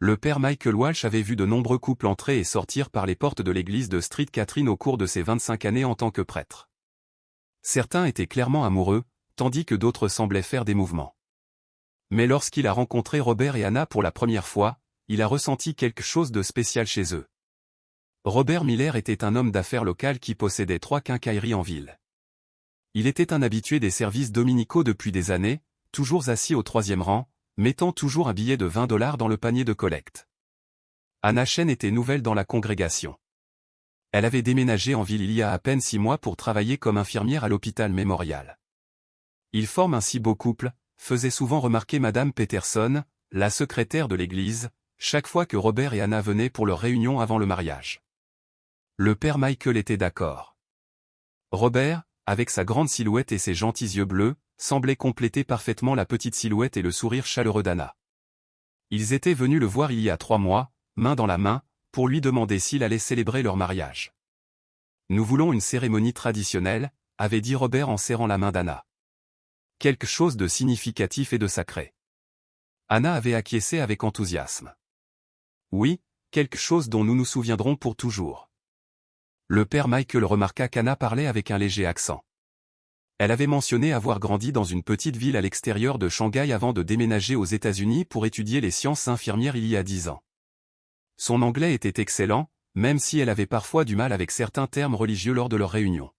Le père Michael Walsh avait vu de nombreux couples entrer et sortir par les portes de l'église de Street Catherine au cours de ses 25 années en tant que prêtre. Certains étaient clairement amoureux, tandis que d'autres semblaient faire des mouvements. Mais lorsqu'il a rencontré Robert et Anna pour la première fois, il a ressenti quelque chose de spécial chez eux. Robert Miller était un homme d'affaires local qui possédait 3 quincailleries en ville. Il était un habitué des services dominicaux depuis des années, toujours assis au 3e rang, mettant toujours un billet de $20 dans le panier de collecte. Anna Chen était nouvelle dans la congrégation. Elle avait déménagé en ville il y a à peine 6 mois pour travailler comme infirmière à l'hôpital Mémorial. Ils forment un si beau couple, faisait souvent remarquer Madame Peterson, la secrétaire de l'église, chaque fois que Robert et Anna venaient pour leur réunion avant le mariage. Le père Michael était d'accord. Robert, avec sa grande silhouette et ses gentils yeux bleus, semblait compléter parfaitement la petite silhouette et le sourire chaleureux d'Anna. Ils étaient venus le voir il y a 3 mois, main dans la main, pour lui demander s'il allait célébrer leur mariage. Nous voulons une cérémonie traditionnelle, avait dit Robert en serrant la main d'Anna. Quelque chose de significatif et de sacré. Anna avait acquiescé avec enthousiasme. Oui, quelque chose dont nous nous souviendrons pour toujours. Le père Michael remarqua qu'Anna parlait avec un léger accent. Elle avait mentionné avoir grandi dans une petite ville à l'extérieur de Shanghai avant de déménager aux États-Unis pour étudier les sciences infirmières il y a 10 ans. Son anglais était excellent, même si elle avait parfois du mal avec certains termes religieux lors de leurs réunions.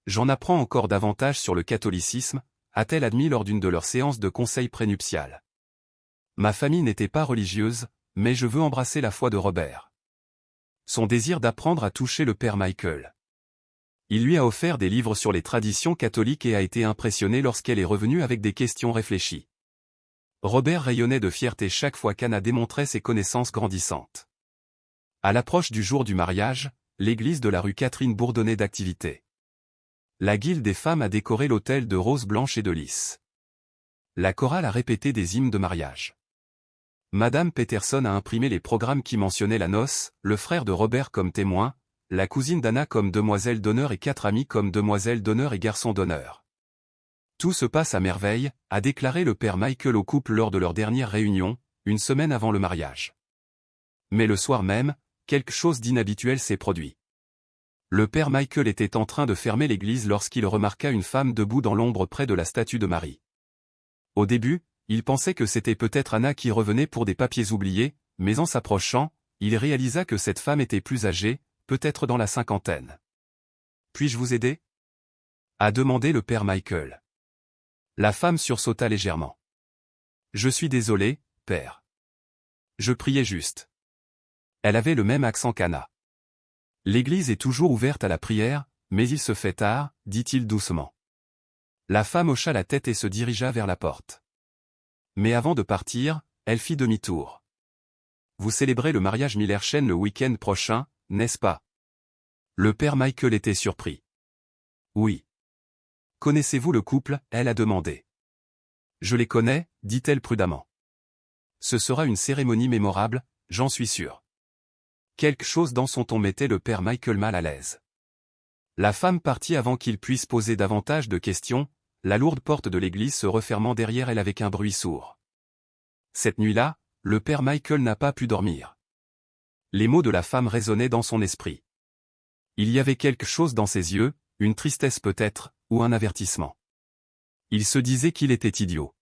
J'en apprends encore davantage sur le catholicisme, a-t-elle admis lors d'une de leurs séances de conseil prénuptial. Ma famille n'était pas religieuse, mais je veux embrasser la foi de Robert. Son désir d'apprendre a touché le père Michael. Il lui a offert des livres sur les traditions catholiques et a été impressionné lorsqu'elle est revenue avec des questions réfléchies. Robert rayonnait de fierté chaque fois qu'Anna démontrait ses connaissances grandissantes. À l'approche du jour du mariage, l'église de la rue Catherine bourdonnait d'activités. La guilde des femmes a décoré l'autel de roses blanches et de lys. La chorale a répété des hymnes de mariage. Madame Peterson a imprimé les programmes qui mentionnaient la noce, le frère de Robert comme témoin, la cousine d'Anna comme demoiselle d'honneur et 4 amis comme demoiselle d'honneur et garçon d'honneur. Tout se passe à merveille, a déclaré le père Michael au couple lors de leur dernière réunion, une semaine avant le mariage. Mais le soir même, quelque chose d'inhabituel s'est produit. Le père Michael était en train de fermer l'église lorsqu'il remarqua une femme debout dans l'ombre près de la statue de Marie. Au début, il pensait que c'était peut-être Anna qui revenait pour des papiers oubliés, mais en s'approchant, il réalisa que cette femme était plus âgée, peut-être dans la 50aine. « Puis-je vous aider » a demandé le père Michael. La femme sursauta légèrement. « Je suis désolé, père. Je priais juste. » Elle avait le même accent qu'Anna. « L'église est toujours ouverte à la prière, mais il se fait tard, dit-il doucement. » La femme hocha la tête et se dirigea vers la porte. Mais avant de partir, elle fit demi-tour. « Vous célébrez le mariage Miller-Chen le week-end prochain, n'est-ce pas » Le père Michael était surpris. « Oui. »« Connaissez-vous le couple » elle a demandé. « Je les connais, dit-elle prudemment. Ce sera une cérémonie mémorable, j'en suis sûr. » Quelque chose dans son ton mettait le père Michael mal à l'aise. La femme partit avant qu'il puisse poser davantage de questions, la lourde porte de l'église se refermant derrière elle avec un bruit sourd. Cette nuit-là, le père Michael n'a pas pu dormir. Les mots de la femme résonnaient dans son esprit. Il y avait quelque chose dans ses yeux, une tristesse peut-être, ou un avertissement. Il se disait qu'il était idiot.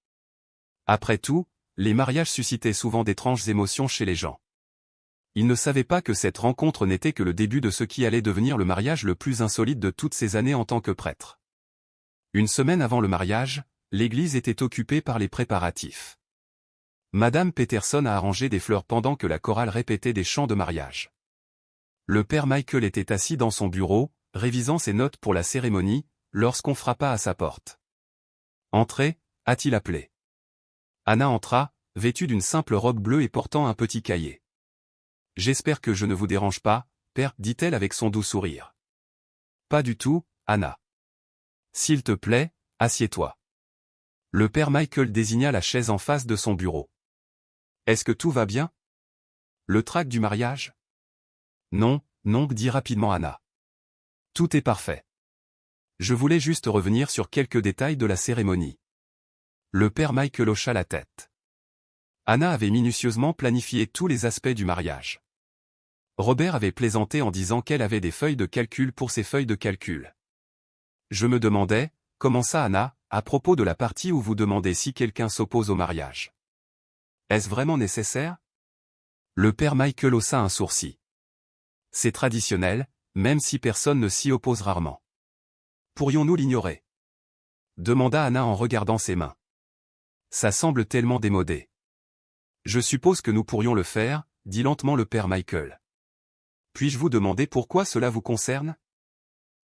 Après tout, les mariages suscitaient souvent d'étranges émotions chez les gens. Il ne savait pas que cette rencontre n'était que le début de ce qui allait devenir le mariage le plus insolite de toutes ces années en tant que prêtre. Une semaine avant le mariage, l'église était occupée par les préparatifs. Madame Peterson a arrangé des fleurs pendant que la chorale répétait des chants de mariage. Le père Michael était assis dans son bureau, révisant ses notes pour la cérémonie, lorsqu'on frappa à sa porte. « Entrez » a-t-il appelé. Anna entra, vêtue d'une simple robe bleue et portant un petit cahier. « J'espère que je ne vous dérange pas, père, dit-elle avec son doux sourire. « Pas du tout, Anna. S'il te plaît, assieds-toi. » Le père Michael désigna la chaise en face de son bureau. « Est-ce que tout va bien ? Le trac du mariage ? » Non, non, dit rapidement Anna. Tout est parfait. Je voulais juste revenir sur quelques détails de la cérémonie. Le père Michael hocha la tête. Anna avait minutieusement planifié tous les aspects du mariage. Robert avait plaisanté en disant qu'elle avait des feuilles de calcul pour ses feuilles de calcul. Je me demandais, comment ça Anna, à propos de la partie où vous demandez si quelqu'un s'oppose au mariage. Est-ce vraiment nécessaire? Le père Michael haussa un sourcil. C'est traditionnel, même si personne ne s'y oppose rarement. Pourrions-nous l'ignorer? Demanda Anna en regardant ses mains. Ça semble tellement démodé. Je suppose que nous pourrions le faire, dit lentement le père Michael. Puis-je vous demander pourquoi cela vous concerne?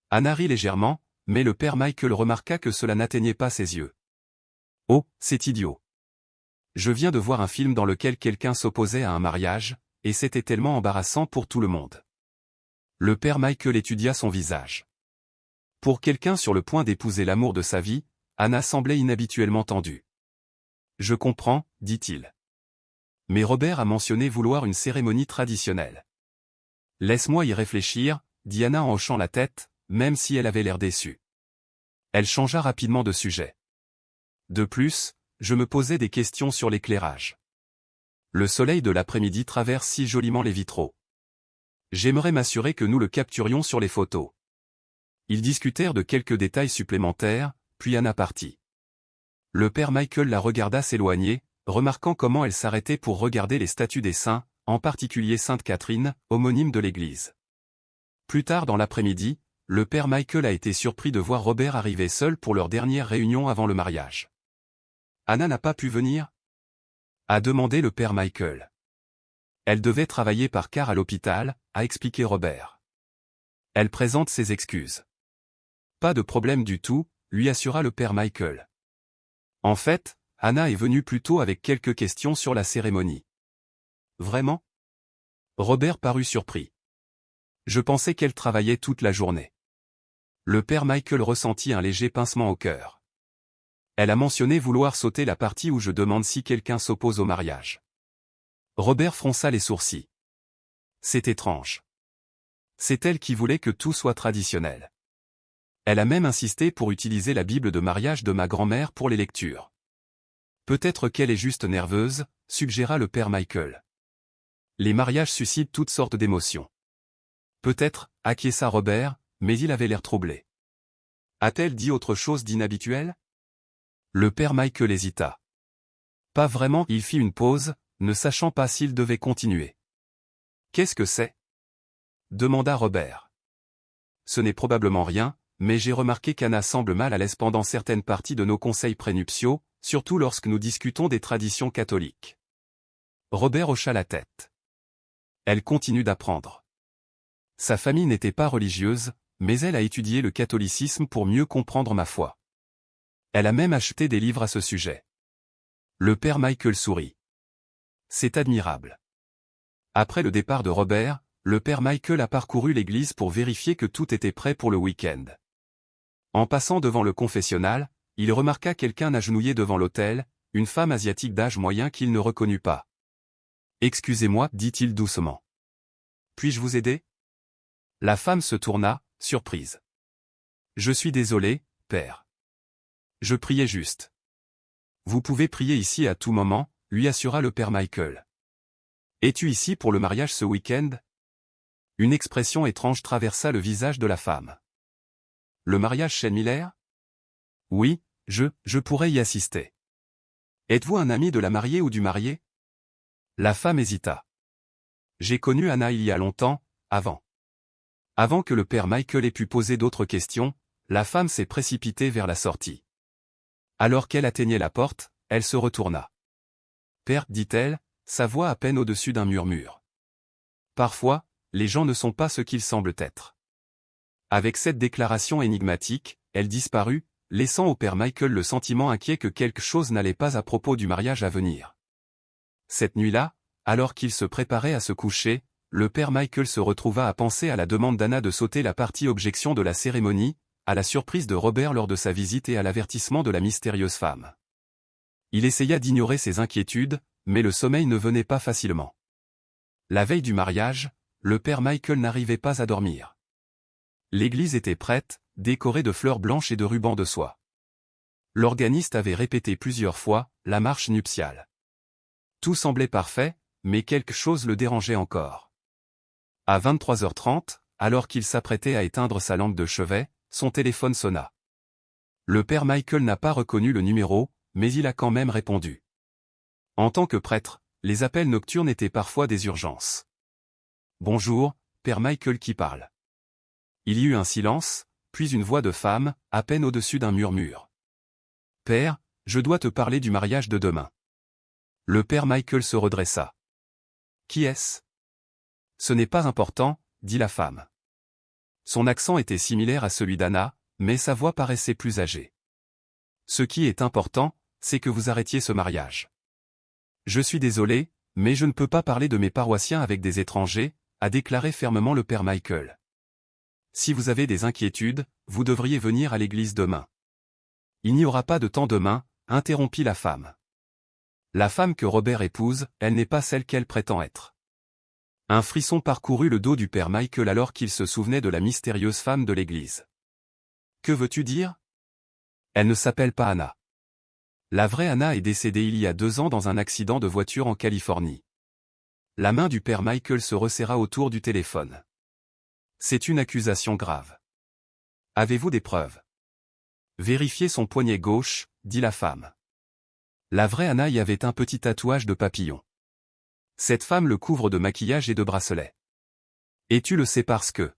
Anna rit légèrement, mais le père Michael remarqua que cela n'atteignait pas ses yeux. Oh, c'est idiot. Je viens de voir un film dans lequel quelqu'un s'opposait à un mariage, et c'était tellement embarrassant pour tout le monde. Le père Michael étudia son visage. Pour quelqu'un sur le point d'épouser l'amour de sa vie, Anna semblait inhabituellement tendue. Je comprends, dit-il. Mais Robert a mentionné vouloir une cérémonie traditionnelle. Laisse-moi y réfléchir, dit Anna en hochant la tête, même si elle avait l'air déçue. Elle changea rapidement de sujet. De plus, je me posais des questions sur l'éclairage. Le soleil de l'après-midi traverse si joliment les vitraux. J'aimerais m'assurer que nous le capturions sur les photos. Ils discutèrent de quelques détails supplémentaires, puis Anna partit. Le père Michael la regarda s'éloigner, remarquant comment elle s'arrêtait pour regarder les statues des saints, en particulier Sainte Catherine, homonyme de l'église. Plus tard dans l'après-midi, le père Michael a été surpris de voir Robert arriver seul pour leur dernière réunion avant le mariage. Anna n'a pas pu venir? A demandé le père Michael. Elle devait travailler par car à l'hôpital, a expliqué Robert. Elle présente ses excuses. Pas de problème du tout, lui assura le père Michael. En fait, Anna est venue plus tôt avec quelques questions sur la cérémonie. Vraiment? Robert parut surpris. Je pensais qu'elle travaillait toute la journée. Le père Michael ressentit un léger pincement au cœur. Elle a mentionné vouloir sauter la partie où je demande si quelqu'un s'oppose au mariage. Robert fronça les sourcils. C'est étrange. C'est elle qui voulait que tout soit traditionnel. Elle a même insisté pour utiliser la Bible de mariage de ma grand-mère pour les lectures. Peut-être qu'elle est juste nerveuse, suggéra le père Michael. Les mariages suscitent toutes sortes d'émotions. Peut-être, acquiesça Robert, mais il avait l'air troublé. A-t-elle dit autre chose d'inhabituel? Le père Michael hésita. Pas vraiment, il fit une pause, ne sachant pas s'il devait continuer. Qu'est-ce que c'est? Demanda Robert. Ce n'est probablement rien, mais j'ai remarqué qu'Anna semble mal à l'aise pendant certaines parties de nos conseils prénuptiaux, surtout lorsque nous discutons des traditions catholiques. Robert hocha la tête. Elle continue d'apprendre. Sa famille n'était pas religieuse, mais elle a étudié le catholicisme pour mieux comprendre ma foi. Elle a même acheté des livres à ce sujet. Le père Michael sourit. C'est admirable. Après le départ de Robert, le père Michael a parcouru l'église pour vérifier que tout était prêt pour le week-end. En passant devant le confessionnal, il remarqua quelqu'un agenouillé devant l'autel, une femme asiatique d'âge moyen qu'il ne reconnut pas. « Excusez-moi, dit-il doucement. Puis-je vous aider ?» La femme se tourna, surprise. « Je suis désolé, père. Je priais juste. » « Vous pouvez prier ici à tout moment, » lui assura le père Michael. « Es-tu ici pour le mariage ce week-end » Une expression étrange traversa le visage de la femme. « Le mariage chez Miller ?»« Oui, je pourrais y assister. » « Êtes-vous un ami de la mariée ou du marié ?» La femme hésita. « J'ai connu Anna il y a longtemps, avant. » Avant que le père Michael ait pu poser d'autres questions, la femme s'est précipitée vers la sortie. Alors qu'elle atteignait la porte, elle se retourna. « Père, dit-elle, sa voix à peine au-dessus d'un murmure. Parfois, les gens ne sont pas ce qu'ils semblent être. » Avec cette déclaration énigmatique, elle disparut, laissant au père Michael le sentiment inquiet que quelque chose n'allait pas à propos du mariage à venir. Cette nuit-là, alors qu'il se préparait à se coucher, le père Michael se retrouva à penser à la demande d'Anna de sauter la partie objection de la cérémonie, à la surprise de Robert lors de sa visite et à l'avertissement de la mystérieuse femme. Il essaya d'ignorer ses inquiétudes, mais le sommeil ne venait pas facilement. La veille du mariage, le père Michael n'arrivait pas à dormir. L'église était prête, décorée de fleurs blanches et de rubans de soie. L'organiste avait répété plusieurs fois, la marche nuptiale. Tout semblait parfait, mais quelque chose le dérangeait encore. À 23h30, alors qu'il s'apprêtait à éteindre sa lampe de chevet, son téléphone sonna. Le père Michael n'a pas reconnu le numéro, mais il a quand même répondu. En tant que prêtre, les appels nocturnes étaient parfois des urgences. « Bonjour, père Michael qui parle. » Il y eut un silence, puis une voix de femme, à peine au-dessus d'un murmure. « Père, je dois te parler du mariage de demain. » Le père Michael se redressa. « Qui est-ce ? » « Ce n'est pas important, » dit la femme. Son accent était similaire à celui d'Anna, mais sa voix paraissait plus âgée. « Ce qui est important, c'est que vous arrêtiez ce mariage. »« Je suis désolé, mais je ne peux pas parler de mes paroissiens avec des étrangers, » a déclaré fermement le père Michael. « Si vous avez des inquiétudes, vous devriez venir à l'église demain. »« Il n'y aura pas de temps demain, » interrompit la femme. La femme que Robert épouse, elle n'est pas celle qu'elle prétend être. Un frisson parcourut le dos du père Michael alors qu'il se souvenait de la mystérieuse femme de l'église. « Que veux-tu dire ? Elle ne s'appelle pas Anna. La vraie Anna est décédée il y a 2 ans dans un accident de voiture en Californie. » La main du père Michael se resserra autour du téléphone. « C'est une accusation grave. Avez-vous des preuves ? » Vérifiez son poignet gauche, dit la femme. La vraie Anna y avait un petit tatouage de papillon. Cette femme le couvre de maquillage et de bracelets. « Et tu le sais parce que ? »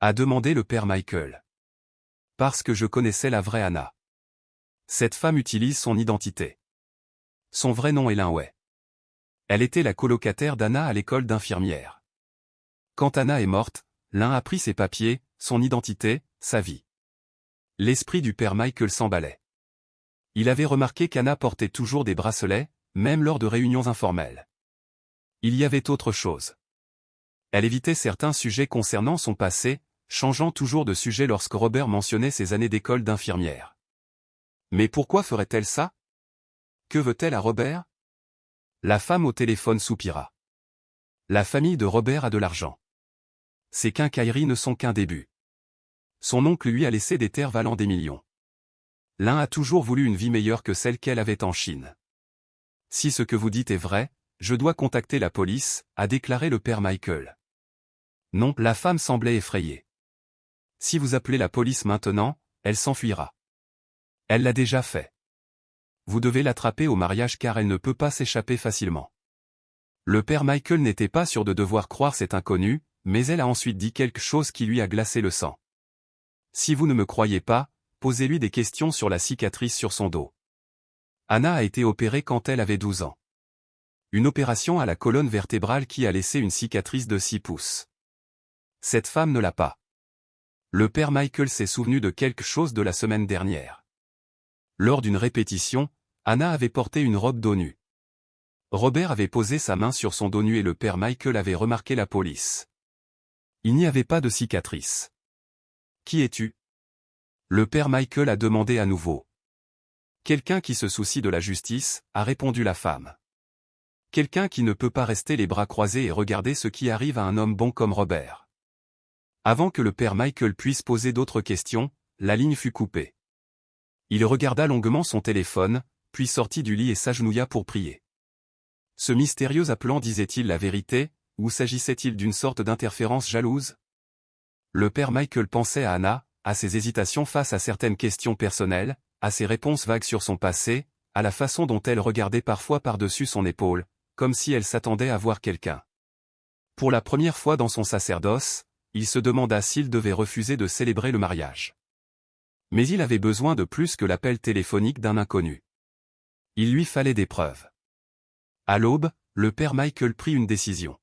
a demandé le père Michael. « Parce que je connaissais la vraie Anna. Cette femme utilise son identité. Son vrai nom est Lin Wei. Elle était la colocataire d'Anna à l'école d'infirmière. Quand Anna est morte, Lin a pris ses papiers, son identité, sa vie. » L'esprit du père Michael s'emballait. Il avait remarqué qu'Anna portait toujours des bracelets, même lors de réunions informelles. Il y avait autre chose. Elle évitait certains sujets concernant son passé, changeant toujours de sujet lorsque Robert mentionnait ses années d'école d'infirmière. Mais pourquoi ferait-elle ça ? Que veut-elle à Robert ? La femme au téléphone soupira. La famille de Robert a de l'argent. Ses quincailleries ne sont qu'un début. Son oncle lui a laissé des terres valant des millions. L'un a toujours voulu une vie meilleure que celle qu'elle avait en Chine. Si ce que vous dites est vrai, je dois contacter la police, a déclaré le père Michael. Non, la femme semblait effrayée. Si vous appelez la police maintenant, elle s'enfuira. Elle l'a déjà fait. Vous devez l'attraper au mariage car elle ne peut pas s'échapper facilement. Le père Michael n'était pas sûr de devoir croire cet inconnu, mais elle a ensuite dit quelque chose qui lui a glacé le sang. Si vous ne me croyez pas, posez-lui des questions sur la cicatrice sur son dos. Anna a été opérée quand elle avait 12 ans. Une opération à la colonne vertébrale qui a laissé une cicatrice de 6 pouces. Cette femme ne l'a pas. Le père Michael s'est souvenu de quelque chose de la semaine dernière. Lors d'une répétition, Anna avait porté une robe dos nu. Robert avait posé sa main sur son dos nu et le père Michael avait remarqué la police. Il n'y avait pas de cicatrice. Qui es-tu ? Le père Michael a demandé à nouveau. Quelqu'un qui se soucie de la justice, a répondu la femme. Quelqu'un qui ne peut pas rester les bras croisés et regarder ce qui arrive à un homme bon comme Robert. Avant que le père Michael puisse poser d'autres questions, la ligne fut coupée. Il regarda longuement son téléphone, puis sortit du lit et s'agenouilla pour prier. Ce mystérieux appelant disait-il la vérité, ou s'agissait-il d'une sorte d'interférence jalouse ? Le père Michael pensait à Anna, à ses hésitations face à certaines questions personnelles, à ses réponses vagues sur son passé, à la façon dont elle regardait parfois par-dessus son épaule, comme si elle s'attendait à voir quelqu'un. Pour la première fois dans son sacerdoce, il se demanda s'il devait refuser de célébrer le mariage. Mais il avait besoin de plus que l'appel téléphonique d'un inconnu. Il lui fallait des preuves. À l'aube, le père Michael prit une décision.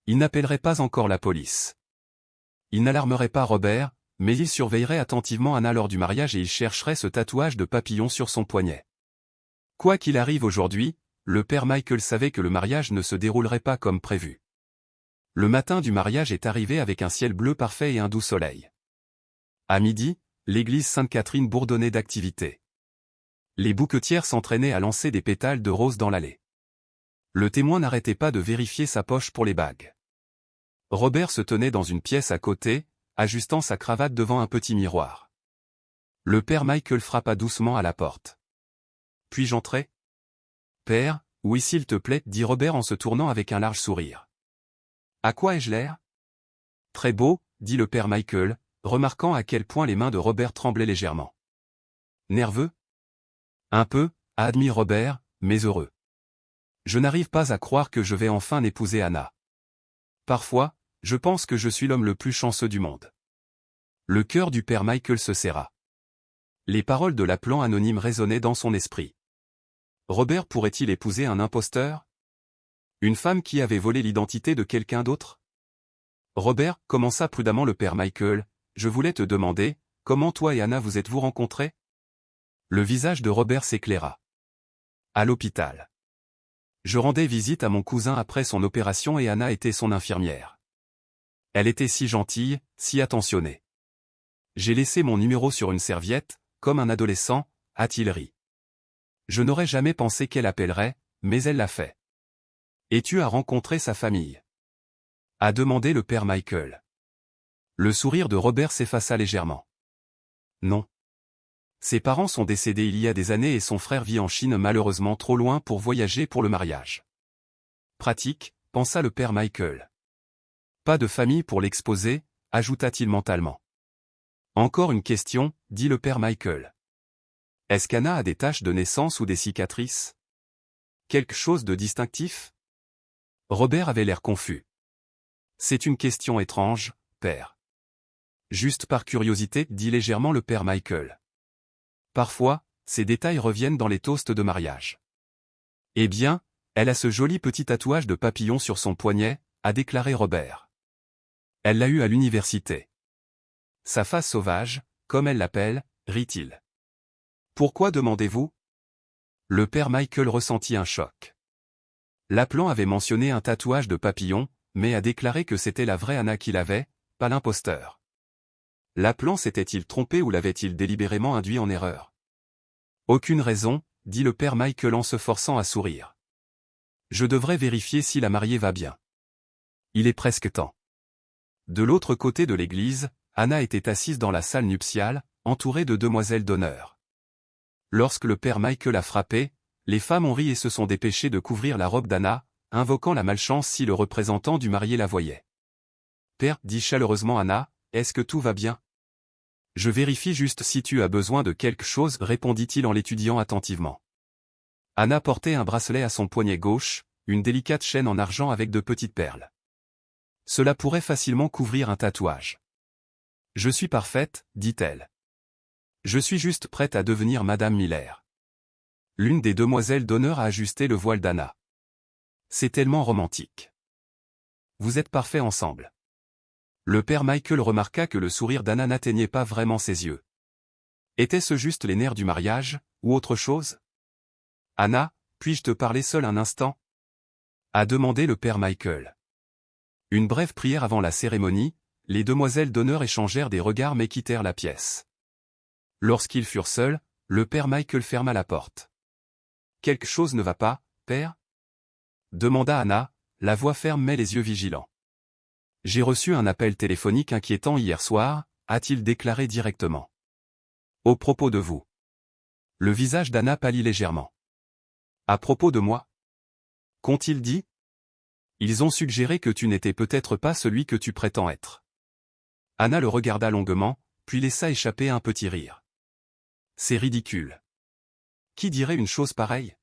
Il n'appellerait pas encore la police. Il n'alarmerait pas Robert, mais il surveillerait attentivement Anna lors du mariage et il chercherait ce tatouage de papillon sur son poignet. Quoi qu'il arrive aujourd'hui, le père Michael savait que le mariage ne se déroulerait pas comme prévu. Le matin du mariage est arrivé avec un ciel bleu parfait et un doux soleil. À midi, l'église Sainte-Catherine bourdonnait d'activité. Les bouquetières s'entraînaient à lancer des pétales de rose dans l'allée. Le témoin n'arrêtait pas de vérifier sa poche pour les bagues. Robert se tenait dans une pièce à côté, ajustant sa cravate devant un petit miroir. Le père Michael frappa doucement à la porte. « Puis-je entrer ? » « Père, Oui s'il te plaît, dit Robert en se tournant avec un large sourire. À quoi ai-je l'air? Très beau, dit le père Michael, remarquant à quel point les mains de Robert tremblaient légèrement. Nerveux? Un peu, a admis Robert, mais heureux. Je n'arrive pas à croire que je vais enfin épouser Anna. Parfois, je pense que je suis l'homme le plus chanceux du monde. Le cœur du père Michael se serra. Les paroles de l'appelant anonyme résonnaient dans son esprit. Robert pourrait-il épouser un imposteur? Une femme qui avait volé l'identité de quelqu'un d'autre? Robert, commença prudemment le père Michael, je voulais te demander, comment toi et Anna vous êtes-vous rencontrés? Le visage de Robert s'éclaira. À l'hôpital. Je rendais visite à mon cousin après son opération et Anna était son infirmière. Elle était si gentille, si attentionnée. J'ai laissé mon numéro sur une serviette, comme un adolescent, a-t-il ri. Je n'aurais jamais pensé qu'elle appellerait, mais elle l'a fait. Et tu as rencontré sa famille? A demandé le père Michael. Le sourire de Robert s'effaça légèrement. Non. Ses parents sont décédés il y a des années et son frère vit en Chine malheureusement trop loin pour voyager pour le mariage. Pratique, pensa le père Michael. Pas de famille pour l'exposer, ajouta-t-il mentalement. Encore une question, dit le père Michael. Est-ce qu'Anna a des taches de naissance ou des cicatrices? Quelque chose de distinctif? Robert avait l'air confus. C'est une question étrange, père. Juste par curiosité, dit légèrement le père Michael. Parfois, ces détails reviennent dans les toasts de mariage. Eh bien, elle a ce joli petit tatouage de papillon sur son poignet, a déclaré Robert. Elle l'a eu à l'université. Sa face sauvage, comme elle l'appelle, rit-il. Pourquoi demandez-vous? Le père Michael ressentit un choc. L'appelant avait mentionné un tatouage de papillon, mais a déclaré que c'était la vraie Anna qui l'avait, pas l'imposteur. L'appelant s'était-il trompé ou l'avait-il délibérément induit en erreur? Aucune raison, dit le père Michael en se forçant à sourire. Je devrais vérifier si la mariée va bien. Il est presque temps. De l'autre côté de l'église, Anna était assise dans la salle nuptiale, entourée de demoiselles d'honneur. Lorsque le père Michael a frappé, les femmes ont ri et se sont dépêchées de couvrir la robe d'Anna, invoquant la malchance si le représentant du marié la voyait. Père, dit chaleureusement Anna, est-ce que tout va bien? Je vérifie juste si tu as besoin de quelque chose, répondit-il en l'étudiant attentivement. Anna portait un bracelet à son poignet gauche, une délicate chaîne en argent avec de petites perles. Cela pourrait facilement couvrir un tatouage. Je suis parfaite, dit-elle. Je suis juste prête à devenir Madame Miller. L'une des demoiselles d'honneur a ajusté le voile d'Anna. C'est tellement romantique. Vous êtes parfaits ensemble. Le père Michael remarqua que le sourire d'Anna n'atteignait pas vraiment ses yeux. Étaient-ce juste les nerfs du mariage, ou autre chose? Anna, puis-je te parler seul un instant? A demandé le père Michael. Une brève prière avant la cérémonie, les demoiselles d'honneur échangèrent des regards mais quittèrent la pièce. Lorsqu'ils furent seuls, le père Michael ferma la porte. Quelque chose ne va pas, père? Demanda Anna, la voix ferme mais les yeux vigilants. J'ai reçu un appel téléphonique inquiétant hier soir, a-t-il déclaré directement. Au propos de vous. Le visage d'Anna pâlit légèrement. À propos de moi? Qu'ont-ils dit? Ils ont suggéré que tu n'étais peut-être pas celui que tu prétends être. Anna le regarda longuement, puis laissa échapper un petit rire. C'est ridicule. Qui dirait une chose pareille?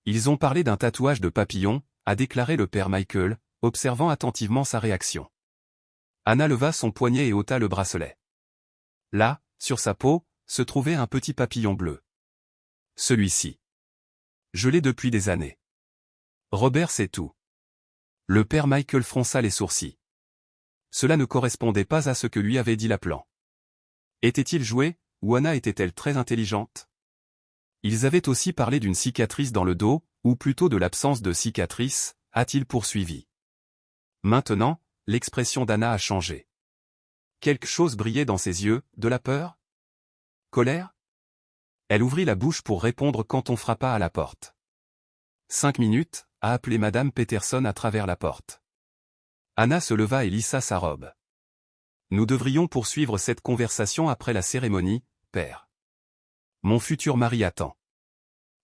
Ils ont parlé d'un tatouage de papillon, a déclaré le père Michael, observant attentivement sa réaction. Anna leva son poignet et ôta le bracelet. Là, sur sa peau, se trouvait un petit papillon bleu. Celui-ci. Je l'ai depuis des années. Robert sait tout. Le père Michael fronça les sourcils. Cela ne correspondait pas à ce que lui avait dit l'appelant. Était-il joué, ou Anna était-elle très intelligente? Ils avaient aussi parlé d'une cicatrice dans le dos, ou plutôt de l'absence de cicatrice, a-t-il poursuivi. Maintenant, l'expression d'Anna a changé. Quelque chose brillait dans ses yeux, de la peur? Colère? Elle ouvrit la bouche pour répondre quand on frappa à la porte. 5 minutes, a appelé Madame Peterson à travers la porte. Anna se leva et lissa sa robe. Nous devrions poursuivre cette conversation après la cérémonie, père. Mon futur mari attend.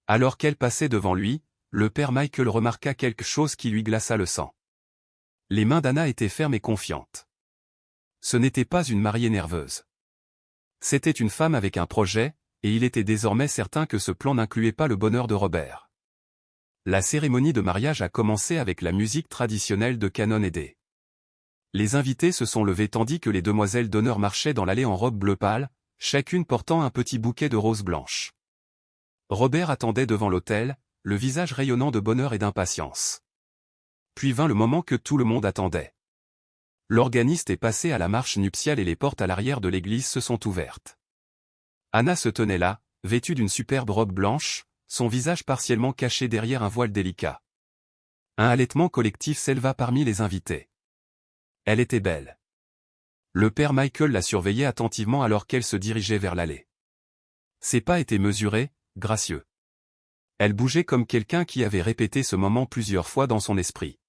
Alors qu'elle passait devant lui, le père Michael remarqua quelque chose qui lui glaça le sang. Les mains d'Anna étaient fermes et confiantes. Ce n'était pas une mariée nerveuse. C'était une femme avec un projet, et il était désormais certain que ce plan n'incluait pas le bonheur de Robert. La cérémonie de mariage a commencé avec la musique traditionnelle de Canon et Day. Les invités se sont levés tandis que les demoiselles d'honneur marchaient dans l'allée en robe bleu pâle, chacune portant un petit bouquet de roses blanches. Robert attendait devant l'autel, le visage rayonnant de bonheur et d'impatience. Puis vint le moment que tout le monde attendait. L'organiste est passé à la marche nuptiale et les portes à l'arrière de l'église se sont ouvertes. Anna se tenait là, vêtue d'une superbe robe blanche, son visage partiellement caché derrière un voile délicat. Un halètement collectif s'éleva parmi les invités. Elle était belle. Le père Michael la surveillait attentivement alors qu'elle se dirigeait vers l'allée. Ses pas étaient mesurés, gracieux. Elle bougeait comme quelqu'un qui avait répété ce moment plusieurs fois dans son esprit.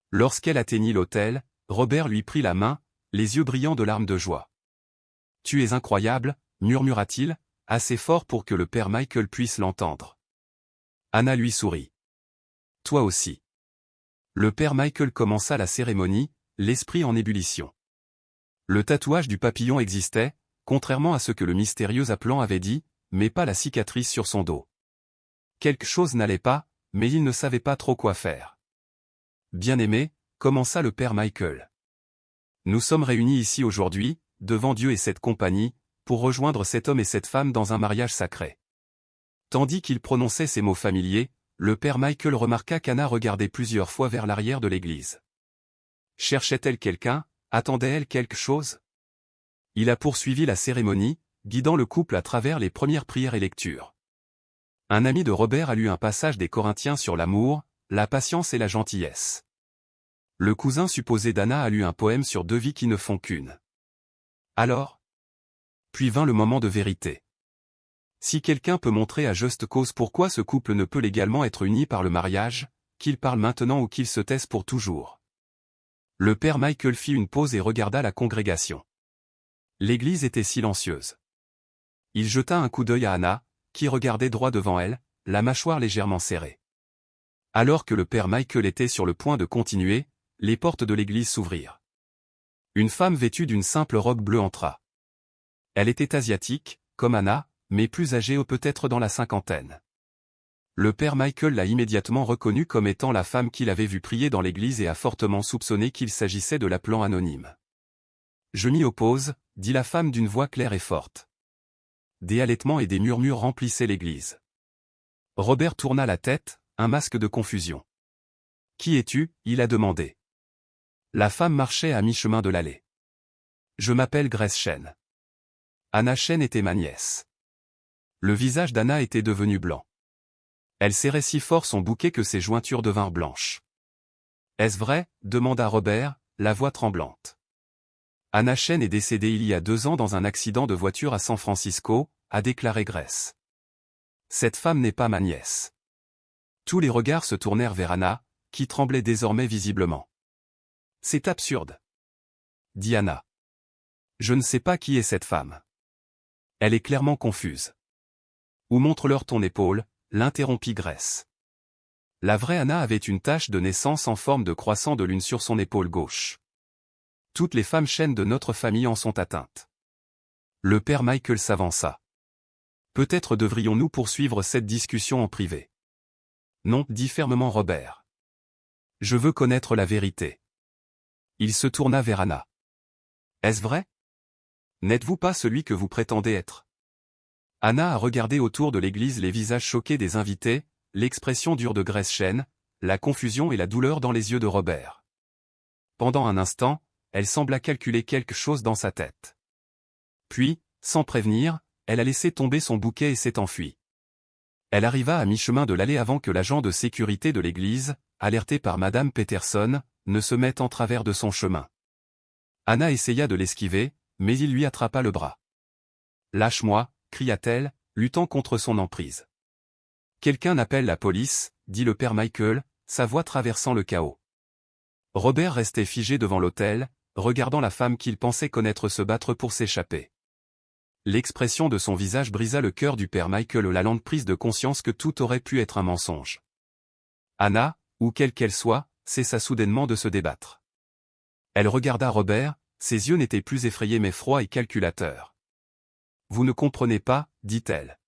Lorsqu'elle atteignit l'autel, Robert lui prit la main, les yeux brillants de larmes de joie. « Tu es incroyable », murmura-t-il, assez fort pour que le père Michael puisse l'entendre. Anna lui sourit. « Toi aussi. » Le père Michael commença la cérémonie, l'esprit en ébullition. Le tatouage du papillon existait, contrairement à ce que le mystérieux appelant avait dit, mais pas la cicatrice sur son dos. Quelque chose n'allait pas, mais il ne savait pas trop quoi faire. « Bien-aimé, » commença le père Michael. « Nous sommes réunis ici aujourd'hui, devant Dieu et cette compagnie, pour rejoindre cet homme et cette femme dans un mariage sacré. » Tandis qu'il prononçait ces mots familiers, le père Michael remarqua qu'Anna regardait plusieurs fois vers l'arrière de l'église. Cherchait-elle quelqu'un? Attendait-elle quelque chose? Il a poursuivi la cérémonie, guidant le couple à travers les premières prières et lectures. Un ami de Robert a lu un passage des Corinthiens sur l'amour, la patience et la gentillesse. Le cousin supposé d'Anna a lu un poème sur deux vies qui ne font qu'une. Alors? Puis vint le moment de vérité. Si quelqu'un peut montrer à juste cause pourquoi ce couple ne peut légalement être uni par le mariage, qu'il parle maintenant ou qu'il se taise pour toujours. Le père Michael fit une pause et regarda la congrégation. L'église était silencieuse. Il jeta un coup d'œil à Anna, qui regardait droit devant elle, la mâchoire légèrement serrée. Alors que le père Michael était sur le point de continuer, les portes de l'église s'ouvrirent. Une femme vêtue d'une simple robe bleue entra. Elle était asiatique, comme Anna, mais plus âgée ou peut-être dans la cinquantaine. Le père Michael l'a immédiatement reconnue comme étant la femme qu'il avait vue prier dans l'église et a fortement soupçonné qu'il s'agissait de l'appelant anonyme. « Je m'y oppose », dit la femme d'une voix claire et forte. Des halètements et des murmures remplissaient l'église. Robert tourna la tête, un masque de confusion. « Qui es-tu » il a demandé. La femme marchait à mi-chemin de l'allée. « Je m'appelle Grace Chen. » Anna Chen était ma nièce. Le visage d'Anna était devenu blanc. Elle serrait si fort son bouquet que ses jointures devinrent blanches. « Est-ce vrai » demanda Robert, la voix tremblante. Anna Chen est décédée il y a 2 ans dans un accident de voiture à San Francisco, a déclaré Grace. Cette femme n'est pas ma nièce. Tous les regards se tournèrent vers Anna, qui tremblait désormais visiblement. C'est absurde, dit Anna. Je ne sais pas qui est cette femme. Elle est clairement confuse. Ou montre-leur ton épaule, l'interrompit Grace. La vraie Anna avait une tache de naissance en forme de croissant de lune sur son épaule gauche. Toutes les femmes Chen de notre famille en sont atteintes. Le père Michael s'avança. Peut-être devrions-nous poursuivre cette discussion en privé. Non, dit fermement Robert. Je veux connaître la vérité. Il se tourna vers Anna. Est-ce vrai? N'êtes-vous pas celui que vous prétendez être? Anna a regardé autour de l'église les visages choqués des invités, l'expression dure de Grace Chen, la confusion et la douleur dans les yeux de Robert. Pendant un instant, elle sembla calculer quelque chose dans sa tête. Puis, sans prévenir, elle a laissé tomber son bouquet et s'est enfuie. Elle arriva à mi-chemin de l'allée avant que l'agent de sécurité de l'église, alerté par Madame Peterson, ne se mette en travers de son chemin. Anna essaya de l'esquiver, mais il lui attrapa le bras. « Lâche-moi » cria-t-elle, luttant contre son emprise. « Quelqu'un appelle la police » dit le père Michael, sa voix traversant le chaos. Robert restait figé devant l'autel, regardant la femme qu'il pensait connaître se battre pour s'échapper. L'expression de son visage brisa le cœur du père Michael, la lente prise de conscience que tout aurait pu être un mensonge. Anna, ou quelle qu'elle soit, cessa soudainement de se débattre. Elle regarda Robert, ses yeux n'étaient plus effrayés mais froids et calculateurs. « Vous ne comprenez pas, dit-elle.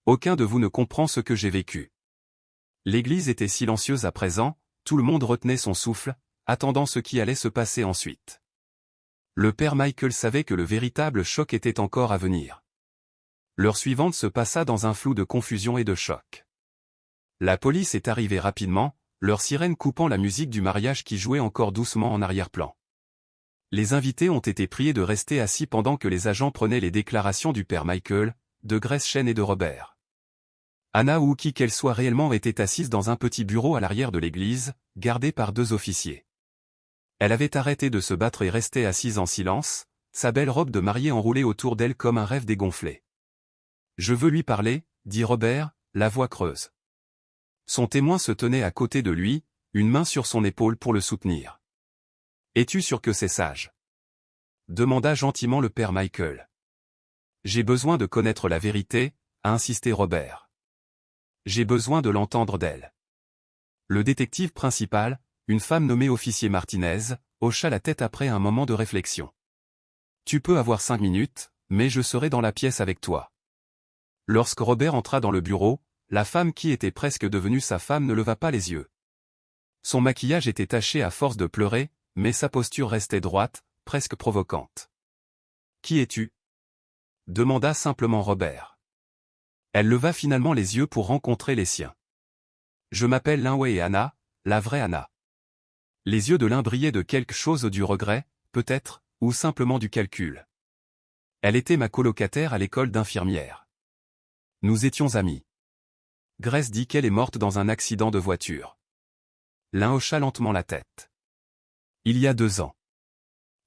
Aucun de vous ne comprend ce que j'ai vécu. » L'église était silencieuse à présent, tout le monde retenait son souffle, attendant ce qui allait se passer ensuite. Le père Michael savait que le véritable choc était encore à venir. L'heure suivante se passa dans un flou de confusion et de choc. La police est arrivée rapidement, leur sirène coupant la musique du mariage qui jouait encore doucement en arrière-plan. Les invités ont été priés de rester assis pendant que les agents prenaient les déclarations du père Michael, de Grace Chen et de Robert. Anna ou qui qu'elle soit réellement était assise dans un petit bureau à l'arrière de l'église, gardé par 2 officiers. Elle avait arrêté de se battre et restait assise en silence, sa belle robe de mariée enroulée autour d'elle comme un rêve dégonflé. « Je veux lui parler, » dit Robert, la voix creuse. Son témoin se tenait à côté de lui, une main sur son épaule pour le soutenir. « Es-tu sûr que c'est sage ?» demanda gentiment le père Michael. « J'ai besoin de connaître la vérité, » a insisté Robert. « J'ai besoin de l'entendre d'elle. » Le détective principal, une femme nommée officier Martinez, hocha la tête après un moment de réflexion. « Tu peux avoir 5 minutes, mais je serai dans la pièce avec toi. » Lorsque Robert entra dans le bureau, la femme qui était presque devenue sa femme ne leva pas les yeux. Son maquillage était taché à force de pleurer, mais sa posture restait droite, presque provocante. « Qui es-tu » demanda simplement Robert. Elle leva finalement les yeux pour rencontrer les siens. « Je m'appelle Linway et Anna, la vraie Anna. » Les yeux de l'un brillaient de quelque chose du regret, peut-être, ou simplement du calcul. Elle était ma colocataire à l'école d'infirmière. Nous étions amis. Grace dit qu'elle est morte dans un accident de voiture. L'un hocha lentement la tête. Il y a 2 ans.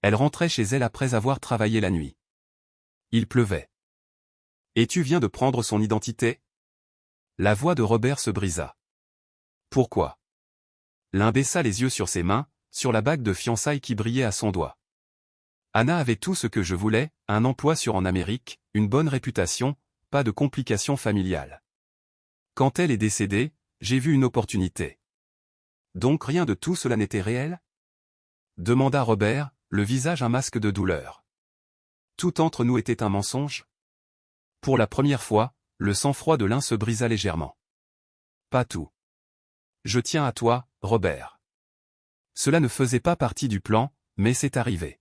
Elle rentrait chez elle après avoir travaillé la nuit. Il pleuvait. Et tu viens de prendre son identité ? La voix de Robert se brisa. Pourquoi ? L'un baissa les yeux sur ses mains, sur la bague de fiançailles qui brillait à son doigt. Anna avait tout ce que je voulais, un emploi sûr en Amérique, une bonne réputation, pas de complications familiales. Quand elle est décédée, j'ai vu une opportunité. Donc rien de tout cela n'était réel ? Demanda Robert, le visage un masque de douleur. Tout entre nous était un mensonge ? Pour la première fois, le sang-froid de l'un se brisa légèrement. Pas tout. Je tiens à toi, Robert. Cela ne faisait pas partie du plan, mais c'est arrivé.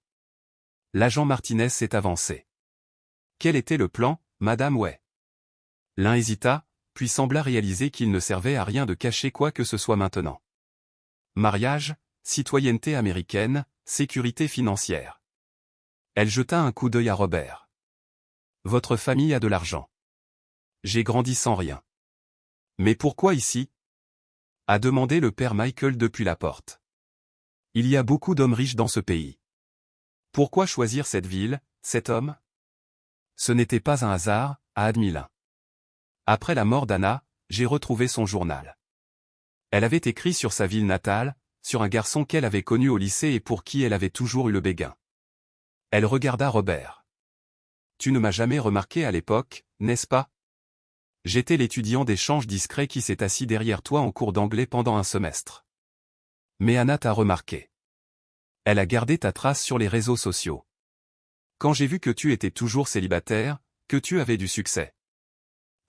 L'agent Martinez s'est avancé. Quel était le plan, Madame Way ? L'un hésita, puis sembla réaliser qu'il ne servait à rien de cacher quoi que ce soit maintenant. Mariage, citoyenneté américaine, sécurité financière. Elle jeta un coup d'œil à Robert. Votre famille a de l'argent. J'ai grandi sans rien. Mais pourquoi ici ? A demandé le père Michael depuis la porte. Il y a beaucoup d'hommes riches dans ce pays. Pourquoi choisir cette ville, cet homme ? Ce n'était pas un hasard, a admis l'un. Après la mort d'Anna, j'ai retrouvé son journal. Elle avait écrit sur sa ville natale, sur un garçon qu'elle avait connu au lycée et pour qui elle avait toujours eu le béguin. Elle regarda Robert. Tu ne m'as jamais remarqué à l'époque, n'est-ce pas ? J'étais l'étudiant d'échange discret qui s'est assis derrière toi en cours d'anglais pendant un semestre. Mais Anna t'a remarqué. Elle a gardé ta trace sur les réseaux sociaux. Quand j'ai vu que tu étais toujours célibataire, que tu avais du succès.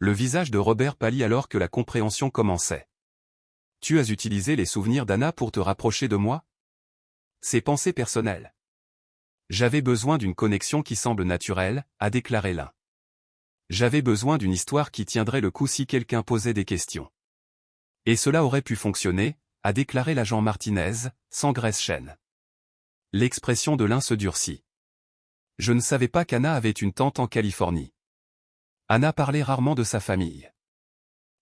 Le visage de Robert pâlit alors que la compréhension commençait. Tu as utilisé les souvenirs d'Anna pour te rapprocher de moi ? Ses pensées personnelles. J'avais besoin d'une connexion qui semble naturelle, a déclaré l'un. J'avais besoin d'une histoire qui tiendrait le coup si quelqu'un posait des questions. Et cela aurait pu fonctionner, a déclaré l'agent Martinez, sans Grace Chen. L'expression de l'un se durcit. Je ne savais pas qu'Anna avait une tante en Californie. Anna parlait rarement de sa famille.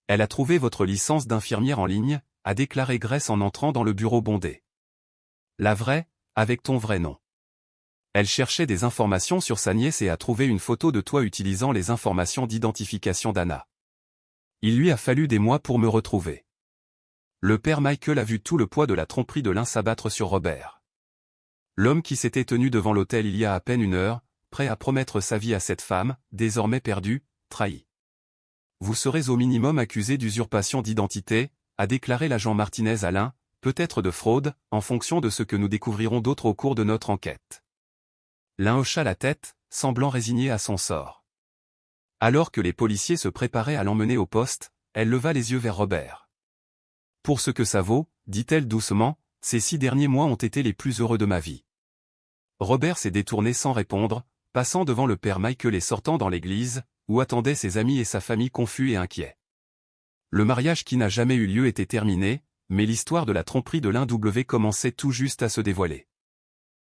Elle a trouvé votre licence d'infirmière en ligne, a déclaré Grace en entrant dans le bureau bondé. La vraie, avec ton vrai nom. Elle cherchait des informations sur sa nièce et a trouvé une photo de toi utilisant les informations d'identification d'Anna. Il lui a fallu des mois pour me retrouver. Le père Michael a vu tout le poids de la tromperie de l'un s'abattre sur Robert. L'homme qui s'était tenu devant l'autel il y a à peine 1 heure, prêt à promettre sa vie à cette femme, désormais perdue, trahie. Vous serez au minimum accusé d'usurpation d'identité, a déclaré l'agent Martinez à l'un, peut-être de fraude, en fonction de ce que nous découvrirons d'autre au cours de notre enquête. L'un hocha la tête, semblant résigné à son sort. Alors que les policiers se préparaient à l'emmener au poste, elle leva les yeux vers Robert. Pour ce que ça vaut, dit-elle doucement, ces 6 derniers mois ont été les plus heureux de ma vie. Robert s'est détourné sans répondre, passant devant le père Michael et sortant dans l'église, où attendaient ses amis et sa famille confus et inquiets. Le mariage qui n'a jamais eu lieu était terminé, mais l'histoire de la tromperie de l'un W commençait tout juste à se dévoiler.